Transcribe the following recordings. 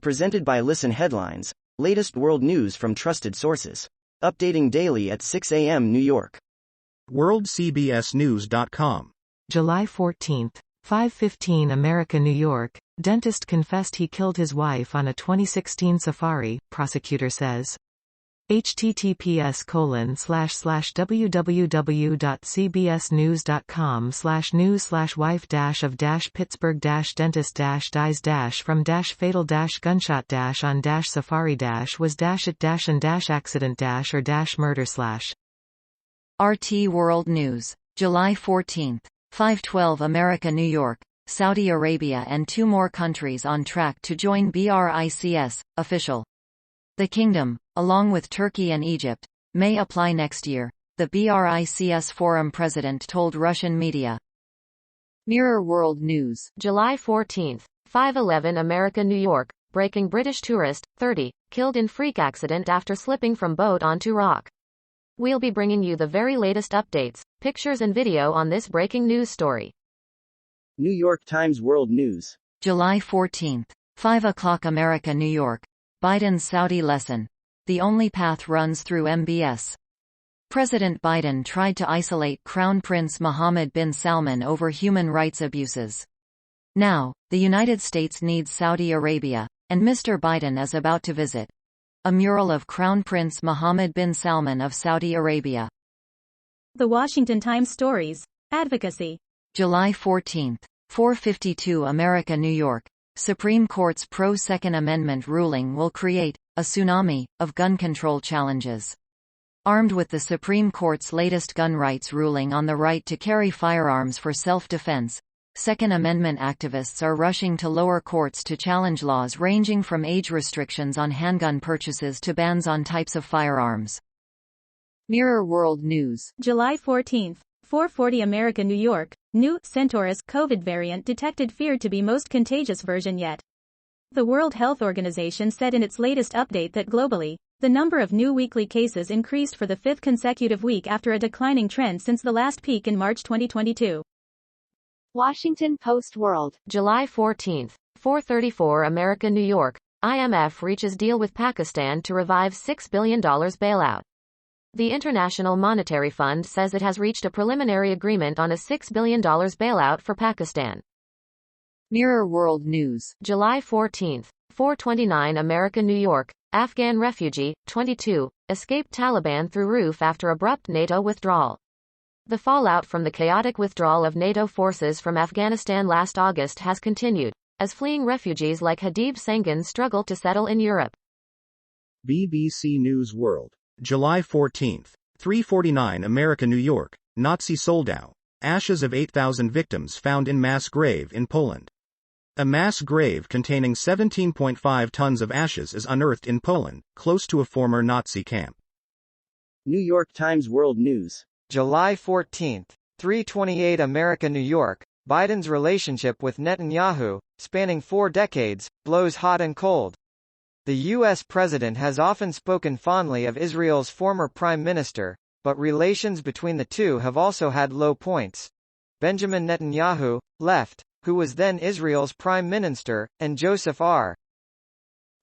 Presented by Listen Headlines, latest world news from trusted sources. Updating daily at 6 a.m. New York. WorldCBSNews.com. July 14, 5:15 America, New York. Dentist confessed he killed his wife on a 2016 safari, prosecutor says. https://www.cbsnews.com/news/wife-of-pitsburgh-dentist-on-fatal-gun-shot-on-murder/. RT World News, July 14, 5:12 America, New York. Saudi Arabia and two more countries on track to join BRICS, official. The kingdom, along with Turkey and Egypt, may apply next year, the BRICS Forum president told Russian media. Mirror World News, July 14, 5:11 America, New York. Breaking: British tourist, 30, killed in freak accident after slipping from boat onto rock. We'll be bringing you the very latest updates, pictures and video on this breaking news story. New York Times World News. July 14, 5 o'clock America, New York. Biden's Saudi lesson. The only path runs through M.B.S. President Biden tried to isolate Crown Prince Mohammed bin Salman over human rights abuses. Now, the United States needs Saudi Arabia, and Mr. Biden is about to visit a mural of Crown Prince Mohammed bin Salman of Saudi Arabia. The Washington Times Stories. Advocacy. July 14, 4:52 America, New York. Supreme Court's pro-Second Amendment ruling will create a tsunami of gun control challenges. Armed with the Supreme Court's latest gun rights ruling on the right to carry firearms for self-defense, Second Amendment activists are rushing to lower courts to challenge laws ranging from age restrictions on handgun purchases to bans on types of firearms. Mirror World News. July 14, 4:40 America, New York. New Centaurus COVID variant detected, feared to be most contagious version yet. The World Health Organization said in its latest update that globally, the number of new weekly cases increased for the fifth consecutive week after a declining trend since the last peak in March 2022. Washington Post World. July 14, 4:34 America, New York. IMF reaches deal with Pakistan to revive $6 billion bailout. The International Monetary Fund says it has reached a preliminary agreement on a $6 billion bailout for Pakistan. Mirror World News. July 14, 4:29 America, New York. Afghan refugee, 22, escaped Taliban through roof after abrupt NATO withdrawal. The fallout from the chaotic withdrawal of NATO forces from Afghanistan last August has continued, as fleeing refugees like Habib Sengun struggle to settle in Europe. BBC News World. July 14, 3:49 America, New York. Nazi Soldau. Ashes of 8,000 victims found in mass grave in Poland. A mass grave containing 17.5 tons of ashes is unearthed in Poland, close to a former Nazi camp. New York Times World News. July 14, 3:28 America, New York. Biden's relationship with Netanyahu, spanning 4 decades, blows hot and cold. The U.S. president has often spoken fondly of Israel's former prime minister, but relations between the two have also had low points. Benjamin Netanyahu, left, who was then Israel's prime minister, and Joseph R.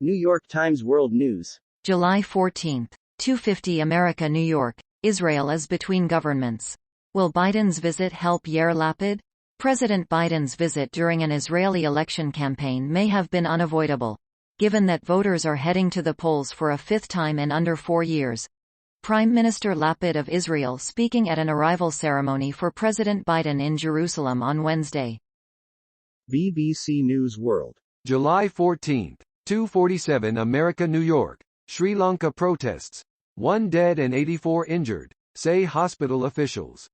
New York Times World News. July 14, 2:50 America, New York. Israel is between governments. Will Biden's visit help Yair Lapid? President Biden's visit during an Israeli election campaign may have been unavoidable, given that voters are heading to the polls for a fifth time in under 4 years. Prime Minister Lapid of Israel speaking at an arrival ceremony for President Biden in Jerusalem on Wednesday. BBC News World. July 14, 2:47 America, New York. Sri Lanka protests. 1 dead and 84 injured, say hospital officials.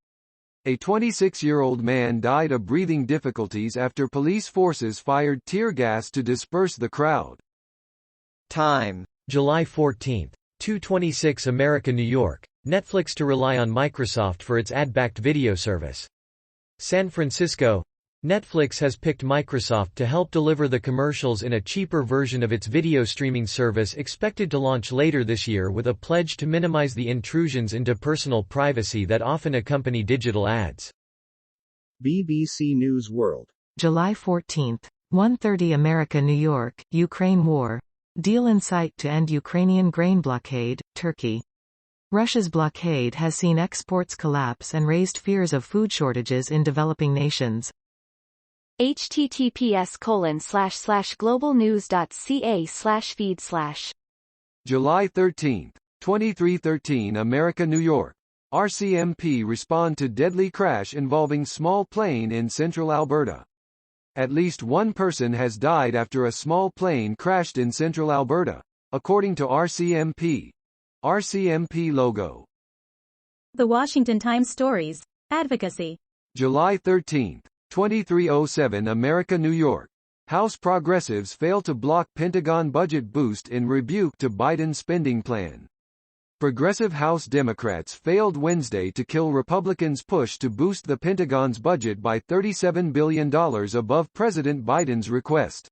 A 26-year-old man died of breathing difficulties after police forces fired tear gas to disperse the crowd. Time. July 14, 2:26 America, New York. Netflix to rely on Microsoft for its ad-backed video service. San Francisco. Netflix has picked Microsoft to help deliver the commercials in a cheaper version of its video streaming service, expected to launch later this year, with a pledge to minimize the intrusions into personal privacy that often accompany digital ads. BBC News World. July 14, 1:30 America New York, Ukraine war. Deal in sight to end Ukrainian grain blockade, Turkey. Russia's blockade has seen exports collapse and raised fears of food shortages in developing nations. https://globalnews.ca/feed/. July 13, 2313 America New York. RCMP respond to deadly crash involving small plane in central Alberta. At least one person has died after a small plane crashed in central Alberta, according to RCMP. RCMP logo. The Washington Times stories. Advocacy. July 13, 2307 America New York. House progressives fail to block Pentagon budget boost in rebuke to Biden spending plan. Progressive House Democrats failed Wednesday to kill Republicans' push to boost the Pentagon's budget by $37 billion above President Biden's request.